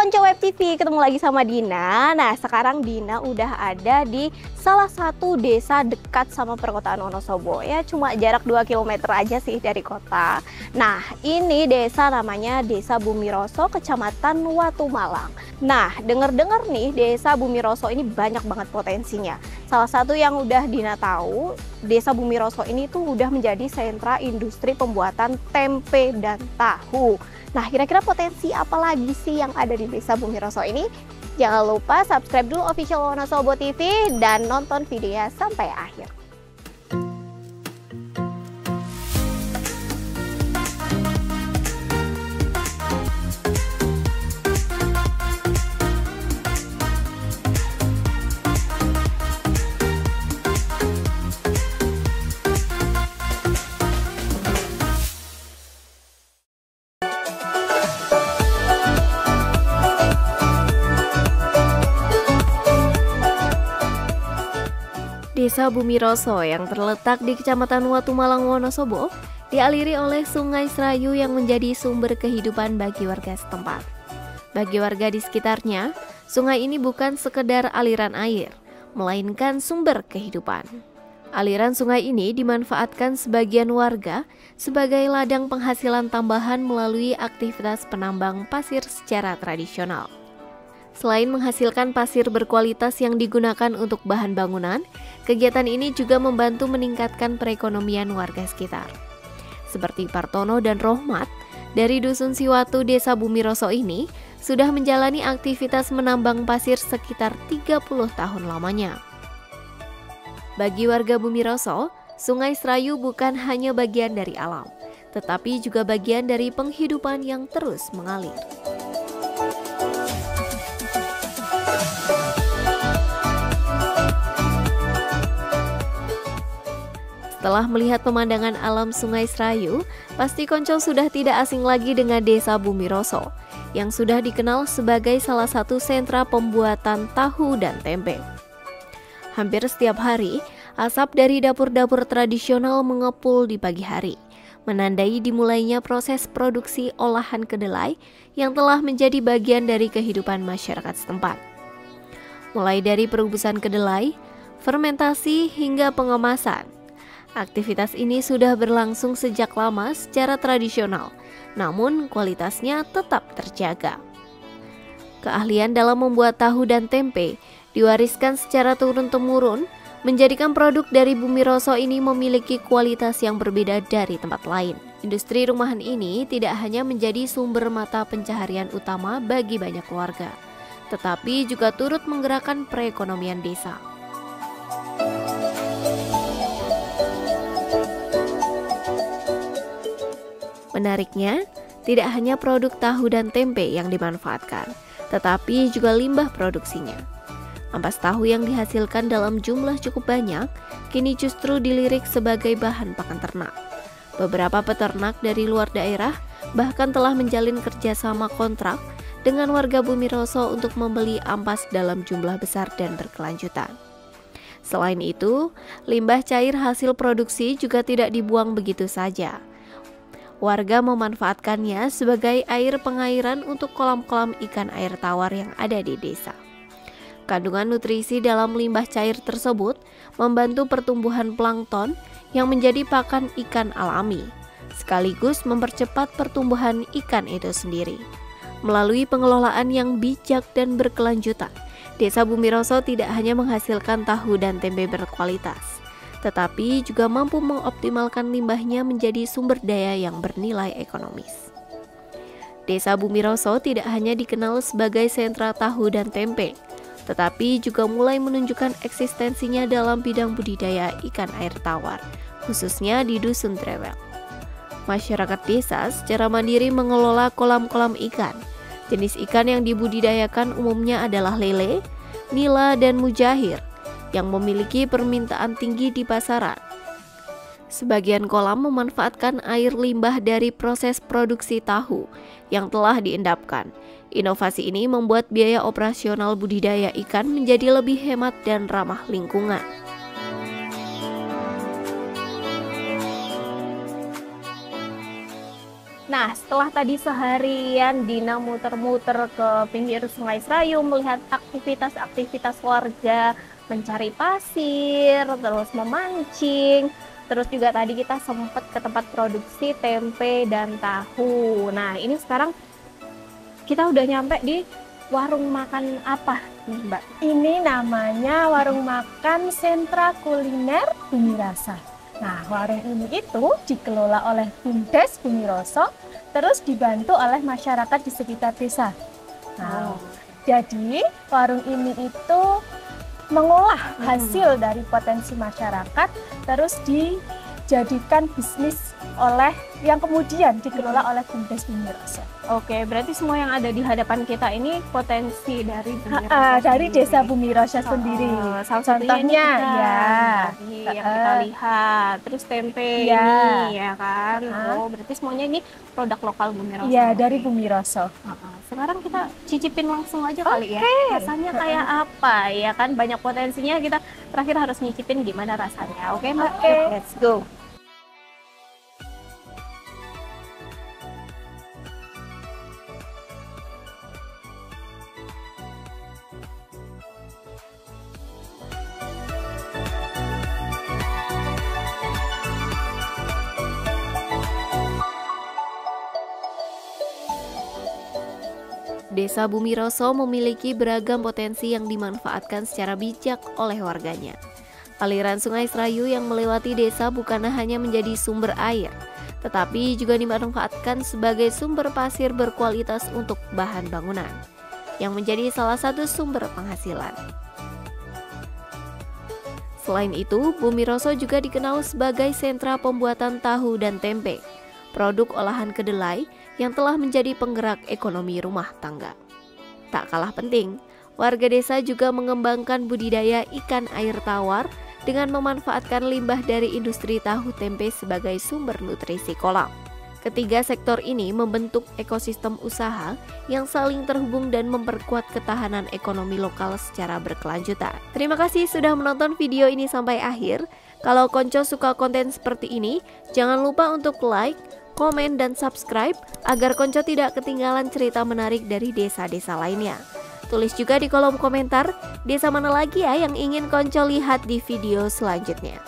Konco Web TV, ketemu lagi sama Dina. Nah, sekarang Dina udah ada di salah satu desa dekat sama perkotaan Wonosobo. Ya, cuma jarak 2 km aja sih dari kota. Nah, ini desa namanya Desa Bumiroso, Kecamatan Watumalang. Nah, denger-dengar nih, Desa Bumiroso ini banyak banget potensinya. Salah satu yang udah Dina tahu, Desa Bumiroso ini tuh udah menjadi sentra industri pembuatan tempe dan tahu. Nah, kira-kira potensi apa lagi sih yang ada di Desa Bumiroso ini? Jangan lupa subscribe dulu official Wonosobo TV dan nonton videonya sampai akhir. Desa Bumiroso yang terletak di Kecamatan Watumalang, Wonosobo dialiri oleh Sungai Serayu yang menjadi sumber kehidupan bagi warga setempat. Bagi warga di sekitarnya, sungai ini bukan sekedar aliran air, melainkan sumber kehidupan. Aliran sungai ini dimanfaatkan sebagian warga sebagai ladang penghasilan tambahan melalui aktivitas penambang pasir secara tradisional. Selain menghasilkan pasir berkualitas yang digunakan untuk bahan bangunan, kegiatan ini juga membantu meningkatkan perekonomian warga sekitar. Seperti Partono dan Rohmat, dari Dusun Siwatu Desa Bumiroso ini sudah menjalani aktivitas menambang pasir sekitar 30 tahun lamanya. Bagi warga Bumiroso, Sungai Serayu bukan hanya bagian dari alam, tetapi juga bagian dari penghidupan yang terus mengalir. Setelah melihat pemandangan alam Sungai Serayu, pasti Konco sudah tidak asing lagi dengan Desa Bumiroso, yang sudah dikenal sebagai salah satu sentra pembuatan tahu dan tempe. Hampir setiap hari, asap dari dapur-dapur tradisional mengepul di pagi hari, menandai dimulainya proses produksi olahan kedelai yang telah menjadi bagian dari kehidupan masyarakat setempat. Mulai dari perebusan kedelai, fermentasi hingga pengemasan, aktivitas ini sudah berlangsung sejak lama secara tradisional, namun kualitasnya tetap terjaga. Keahlian dalam membuat tahu dan tempe diwariskan secara turun-temurun, menjadikan produk dari Bumiroso ini memiliki kualitas yang berbeda dari tempat lain. Industri rumahan ini tidak hanya menjadi sumber mata pencaharian utama bagi banyak keluarga, tetapi juga turut menggerakkan perekonomian desa. Menariknya, tidak hanya produk tahu dan tempe yang dimanfaatkan, tetapi juga limbah produksinya. Ampas tahu yang dihasilkan dalam jumlah cukup banyak, kini justru dilirik sebagai bahan pakan ternak. Beberapa peternak dari luar daerah bahkan telah menjalin kerjasama kontrak dengan warga Bumiroso untuk membeli ampas dalam jumlah besar dan berkelanjutan. Selain itu, limbah cair hasil produksi juga tidak dibuang begitu saja. Warga memanfaatkannya sebagai air pengairan untuk kolam-kolam ikan air tawar yang ada di desa. Kandungan nutrisi dalam limbah cair tersebut membantu pertumbuhan plankton yang menjadi pakan ikan alami, sekaligus mempercepat pertumbuhan ikan itu sendiri. Melalui pengelolaan yang bijak dan berkelanjutan, Desa Bumiroso tidak hanya menghasilkan tahu dan tempe berkualitas, tetapi juga mampu mengoptimalkan limbahnya menjadi sumber daya yang bernilai ekonomis. Desa Bumiroso tidak hanya dikenal sebagai sentra tahu dan tempe, tetapi juga mulai menunjukkan eksistensinya dalam bidang budidaya ikan air tawar, khususnya di Dusun Trewel. Masyarakat desa secara mandiri mengelola kolam-kolam ikan. Jenis ikan yang dibudidayakan umumnya adalah lele, nila, dan mujahir, yang memiliki permintaan tinggi di pasaran. Sebagian kolam memanfaatkan air limbah dari proses produksi tahu yang telah diendapkan. Inovasi ini membuat biaya operasional budidaya ikan menjadi lebih hemat dan ramah lingkungan. Nah, setelah tadi seharian Dina muter-muter ke pinggir Sungai Serayu melihat aktivitas-aktivitas warga mencari pasir, terus memancing, terus juga tadi kita sempat ke tempat produksi tempe dan tahu. Nah, ini sekarang kita udah nyampe di warung makan apa nih, Mbak? Ini namanya warung makan Sentra Kuliner Bumi Rasa. Nah, warung ini itu dikelola oleh Bumdes Bumi Rasa, terus dibantu oleh masyarakat di sekitar desa. Nah, jadi warung ini itu mengolah hasil dari potensi masyarakat, terus dijadikan bisnis oleh yang kemudian dikelola oleh Bumdes Bumi Rasa. Oke, berarti semua yang ada di hadapan kita ini potensi dari Bumi Rasa dari sendiri. Desa Bumi Rasa sendiri. Salah satunya ya, yang kita lihat, terus tempe ya. ini ya kan. Oh, berarti semuanya ini produk lokal Bumi Rasa. Ya, dari Bumi Rasa. Sekarang kita cicipin langsung aja kali ya. Rasanya kayak apa ya kan? Banyak potensinya, kita terakhir harus nyicipin gimana rasanya. Oke, Mbak? Let's go. Desa Bumi Rasa memiliki beragam potensi yang dimanfaatkan secara bijak oleh warganya. Aliran Sungai Serayu yang melewati desa bukan hanya menjadi sumber air, tetapi juga dimanfaatkan sebagai sumber pasir berkualitas untuk bahan bangunan, yang menjadi salah satu sumber penghasilan. Selain itu, Bumi Rasa juga dikenal sebagai sentra pembuatan tahu dan tempe, produk olahan kedelai yang telah menjadi penggerak ekonomi rumah tangga. Tak kalah penting, warga desa juga mengembangkan budidaya ikan air tawar dengan memanfaatkan limbah dari industri tahu tempe sebagai sumber nutrisi kolam. Ketiga sektor ini membentuk ekosistem usaha yang saling terhubung dan memperkuat ketahanan ekonomi lokal secara berkelanjutan. Terima kasih sudah menonton video ini sampai akhir. Kalau Konco suka konten seperti ini, jangan lupa untuk like, komen, dan subscribe agar Konco tidak ketinggalan cerita menarik dari desa-desa lainnya. Tulis juga di kolom komentar desa mana lagi ya yang ingin Konco lihat di video selanjutnya.